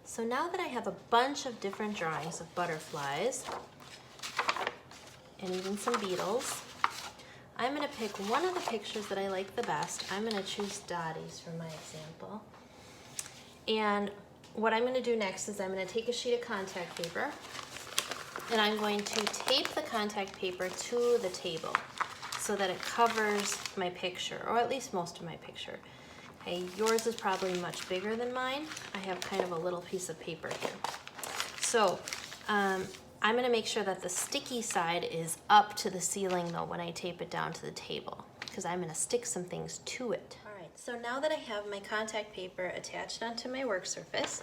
So now that I have a bunch of different drawings of butterflies and even some beetles, I'm going to pick one of the pictures that I like the best. I'm going to choose Dottie's for my example. And what I'm going to do next is I'm going to take a sheet of contact paper and I'm going to tape the contact paper to the table so that it covers my picture, or at least most of my picture. Okay, yours is probably much bigger than mine. I have kind of a little piece of paper here. So I'm going to make sure that the sticky side is up to the ceiling though when I tape it down to the table, because I'm going to stick some things to it. All right, so now that I have my contact paper attached onto my work surface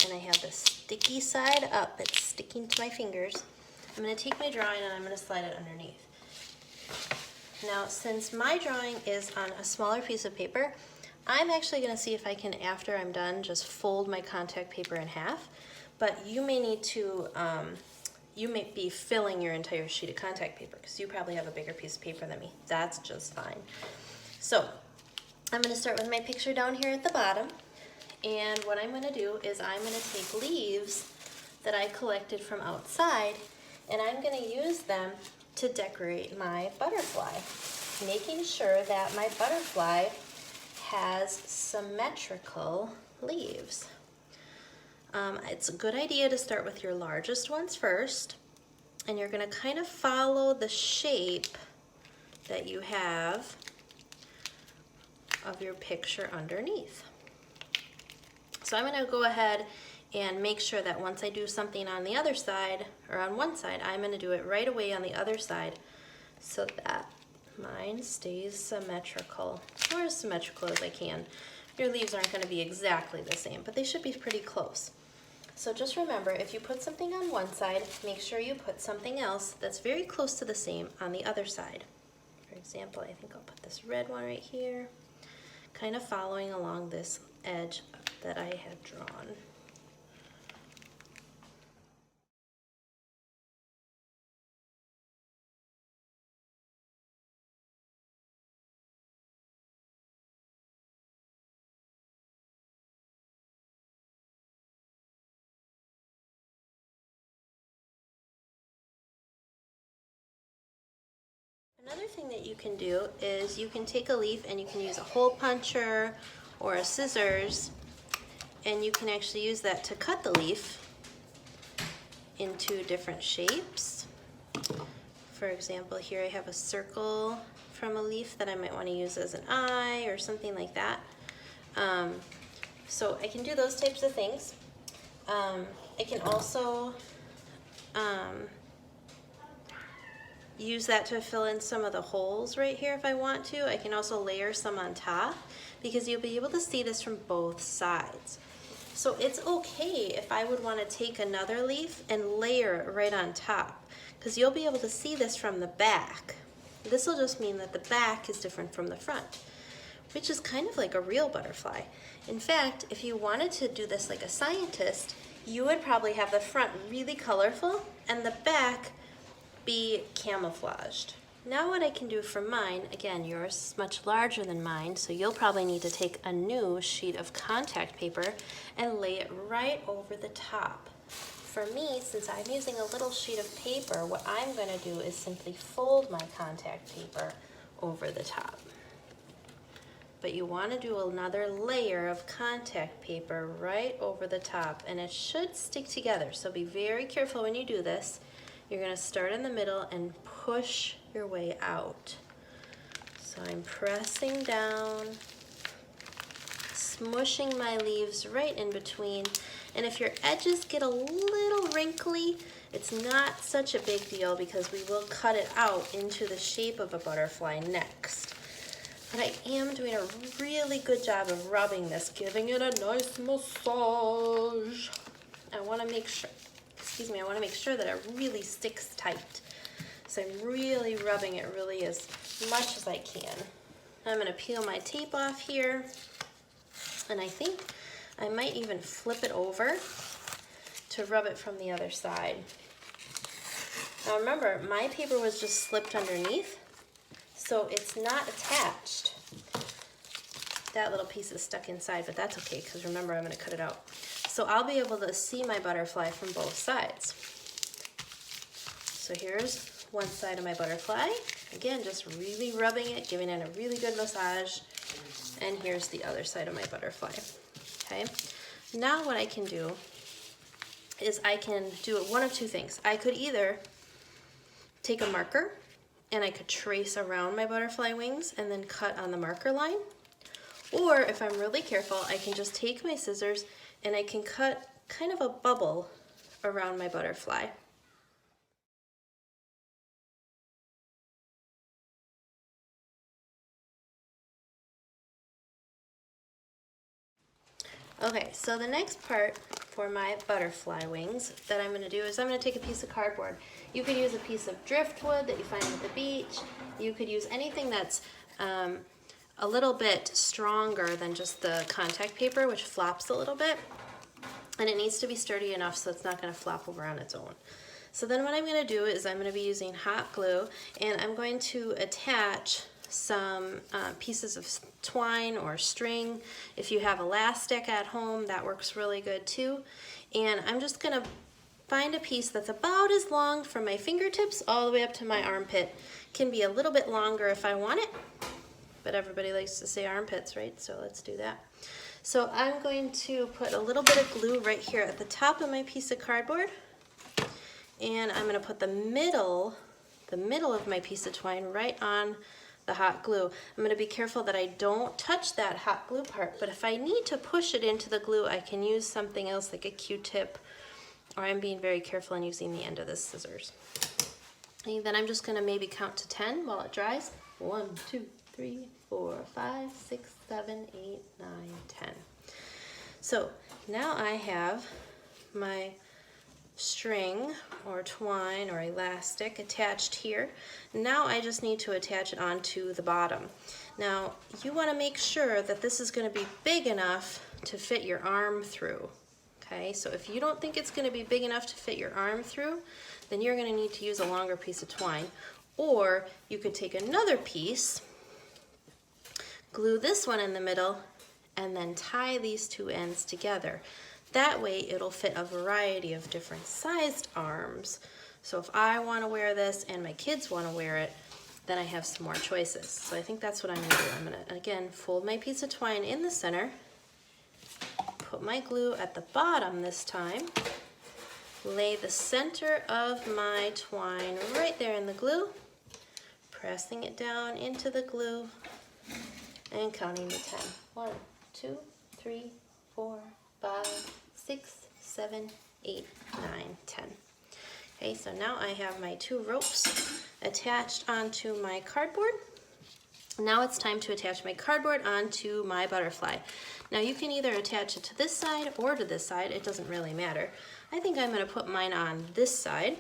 and I have the sticky side up, it's sticking to my fingers, I'm going to take my drawing and I'm going to slide it underneath. Now, since my drawing is on a smaller piece of paper, I'm actually going to see if I can, after I'm done, just fold my contact paper in half. But you may need to, you may be filling your entire sheet of contact paper because you probably have a bigger piece of paper than me. That's just fine. So I'm going to start with my picture down here at the bottom. And what I'm going to do is I'm going to take leaves that I collected from outside and I'm going to use them to decorate my butterfly, making sure that my butterfly has symmetrical leaves. It's a good idea to start with your largest ones first, and you're going to kind of follow the shape that you have of your picture underneath. So I'm going to go ahead and make sure that once I do something on the other side, or on one side, I'm going to do it right away on the other side so that mine stays symmetrical, or as symmetrical as I can. Your leaves aren't going to be exactly the same, but they should be pretty close. So just remember, if you put something on one side, make sure you put something else that's very close to the same on the other side. For example, I think I'll put this red one right here, kind of following along this edge that I had drawn. Another thing that you can do is you can take a leaf and you can use a hole puncher or a scissors, and you can actually use that to cut the leaf into different shapes. For example, here I have a circle from a leaf that I might want to use as an eye or something like that. So I can do those types of things. I can also use that to fill in some of the holes right here if I want to. I can also layer some on top because you'll be able to see this from both sides. So it's okay if I would want to take another leaf and layer it right on top, because you'll be able to see this from the back. This will just mean that the back is different from the front, which is kind of like a real butterfly. In fact, if you wanted to do this like a scientist, you would probably have the front really colorful and the back be camouflaged. Now what I can do for mine, again, yours is much larger than mine, so you'll probably need to take a new sheet of contact paper and lay it right over the top. For me, since I'm using a little sheet of paper, what I'm going to do is simply fold my contact paper over the top. But you want to do another layer of contact paper right over the top, and it should stick together, so be very careful when you do this. You're going to start in the middle and push your way out. So I'm pressing down, smushing my leaves right in between. And if your edges get a little wrinkly, it's not such a big deal because we will cut it out into the shape of a butterfly next. But I am doing a really good job of rubbing this, giving it a nice massage. I want to make sure, I want to make sure that it really sticks tight. So I'm really rubbing it really as much as I can. I'm going to peel my tape off here, and I think I might even flip it over to rub it from the other side. Now remember, my paper was just slipped underneath, so it's not attached. That little piece is stuck inside, but that's okay because remember, I'm going to cut it out. so I'll be able to see my butterfly from both sides. So here's one side of my butterfly. Again, just really rubbing it, giving it a really good massage. And here's the other side of my butterfly, okay? Now what I can do is I can do one of two things. I could either take a marker and I could trace around my butterfly wings and then cut on the marker line. Or if I'm really careful, I can just take my scissors and I can cut kind of a bubble around my butterfly. Okay, so the next part for my butterfly wings that I'm going to do is I'm going to take a piece of cardboard. You could use a piece of driftwood that you find at the beach. You could use anything that's a little bit stronger than just the contact paper, which flops a little bit. And it needs to be sturdy enough so it's not going to flop over on its own. So then what I'm going to do is I'm going to be using hot glue, and I'm going to attach some pieces of twine or string. If you have elastic at home, that works really good too. And I'm just gonna find a piece that's about as long from my fingertips all the way up to my armpit. Can be a little bit longer if I want it, but everybody likes to say armpits, right? So let's do that. So I'm going to put a little bit of glue right here at the top of my piece of cardboard, and I'm gonna put the middle of my piece of twine right on the hot glue. I'm going to be careful that I don't touch that hot glue part, but if I need to push it into the glue, I can use something else like a Q-tip, or I'm being very careful and using the end of the scissors. And then I'm just going to maybe count to 10 while it dries. 1, 2, 3, 4, 5, 6, 7, 8, 9, 10. So now I have my string or twine or elastic attached here. Now I just need to attach it onto the bottom. Now you want to make sure that this is going to be big enough to fit your arm through. Okay, so if you don't think it's going to be big enough to fit your arm through, then you're going to need to use a longer piece of twine. Or you could take another piece, glue this one in the middle, and then tie these two ends together. That way it'll fit a variety of different sized arms. So if I want to wear this and my kids want to wear it, then I have some more choices. So I think that's what I'm going to do. I'm going to, again, fold my piece of twine in the center, put my glue at the bottom this time, lay the center of my twine right there in the glue, pressing it down into the glue, and counting to 10. 1, 2, 3, 4, 5, 6, 7, 8, 9, 10. Okay, so now I have my 2 ropes attached onto my cardboard. Now it's time to attach my cardboard onto my butterfly. Now you can either attach it to this side or to this side, it doesn't really matter. I think I'm going to put mine on this side.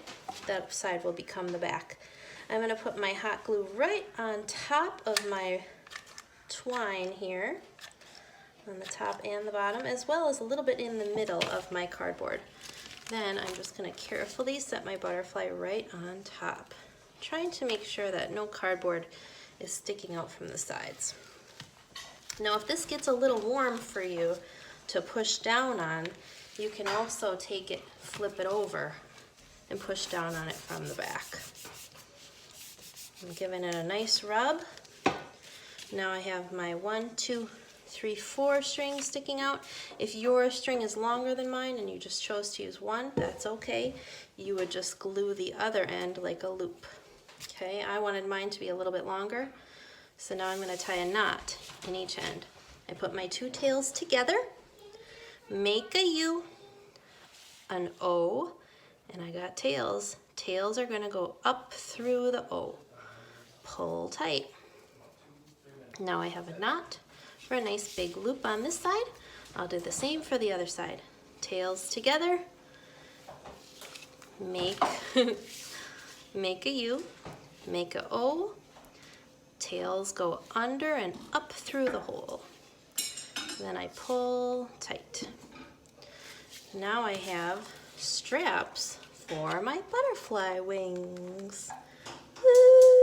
That side will become the back. I'm going to put my hot glue right on top of my twine here, on the top and the bottom, as well as a little bit in the middle of my cardboard. Then I'm just going to carefully set my butterfly right on top, trying to make sure that no cardboard is sticking out from the sides. Now if this gets a little warm for you to push down on, you can also take it, flip it over, and push down on it from the back. I'm giving it a nice rub. Now I have my 1, 2, 3, 4 strings sticking out. If your string is longer than mine and you just chose to use one, that's okay. You would just glue the other end like a loop. Okay, I wanted mine to be a little bit longer, so now I'm going to tie a knot in each end. I put my 2 tails together, make a U, an O, and I got tails. Tails are going to go up through the O. Pull tight. Now I have a knot for a nice big loop on this side. I'll do the same for the other side. Tails together, make, make a U, make a O, tails go under and up through the hole. Then I pull tight. Now I have straps for my butterfly wings. Woo!